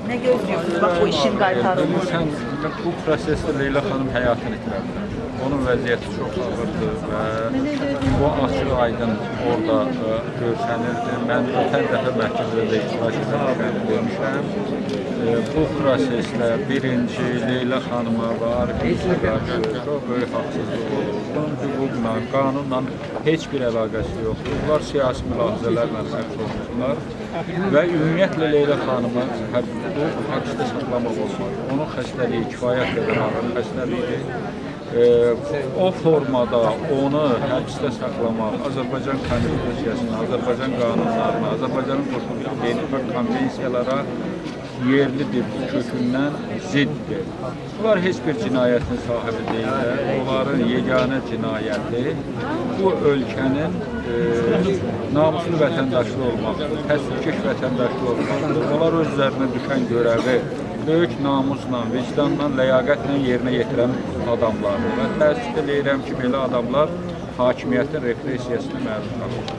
Ne gözlüyorsunuz bak bu işin qaytarılması? Bilirsən, bu prosesdə Leyla xanım həyatını itirə bilər. Onun vəziyyəti çox ağırdır və o açıq aydın orada görsənirdi. Mən ötən dəfə məhkəmədə də iştirak etmişəm, demişəm. Bu proseslə birinci Leyla xanıma və Arifə qarşı çox böyük haqsızlıq olub. Bunun hüquqla, qanunla heç bir əlaqəsi yoxdur. Bunlar siyasi mülahizələrlə həbs olunurlar və ümumiyyətlə Leyla xanıma bu həbsdə saxlamaq olmaz. Onun xəstəliyi kifayət qədər ağır xəstəlikdir. O formada onu həbsdə saxlamaq Azərbaycan Konstitusiyasına, Azərbaycan qanunlarına, Azərbaycanın qoşulduğu beynəlxalq konvensiyalara yerlidir, kökündən ziddir. Bunlar heç bir cinayətin sahibi deyirlər. Onların yeganə cinayəti bu ölkənin namuslu vətəndaşı olmaqdır, təsdiqkeş vətəndaşı olmaqdır. Onlar öz üzərinə düşən görəvi böyük namusla, vicdanla, ləyaqətlə yerinə yetirən adamlardır. Və təəssüf edirəm ki, belə adamlar hakimiyyətin repressiyasına məruz qalır.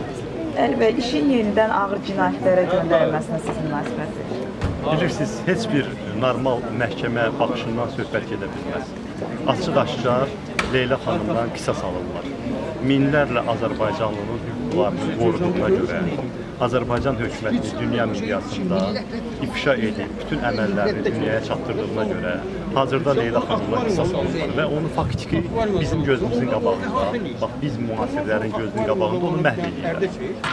Əlbəttə, işin yenidən ağır cinayətlərə göndərilməsinə siz münasibətsiniz. Bilirsiniz, heç bir normal məhkəmə baxışından söhbət gedə bilməz. Açıq-aşkar Leyla xanımdan qisas alırlar. Minlərlə Azərbaycanlının hüquqlarını qoruduğuna görə Azərbaycan hökuməti dünya miqyasında ifşa edib, bütün əməllərini dünyaya çatdırdığına görə hazırda Leyla xanımdan qisas alırlar və onu faktiki bizim gözümüzün qabağında, bax biz müasirlərin gözünün qabağında onu məhv edirlər.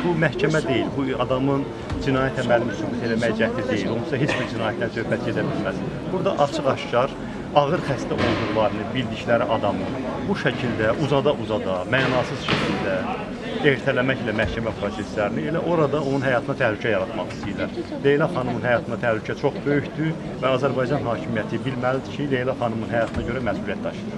Bu məhkəmə deyil, bu adamın cinayət əməlini sübut eləmək cəhdi deyil, onsa heç bir cinayətdən söhbət gedə bilməz. Burada açıq-aşkar ağır xəstə olduqlarını bildikləri adamın bu şəkildə uzada-uzada, mənasız şəkildə ertələməklə məhkəmə proseslərini elə orada onun həyatına təhlükə yaratmaq istəyirlər. Leyla xanımın həyatına təhlükə çox böyükdür və Azərbaycan hakimiyyəti bilməlidir ki, Leyla xanımın həyatına görə məsuliyyət daşıyır.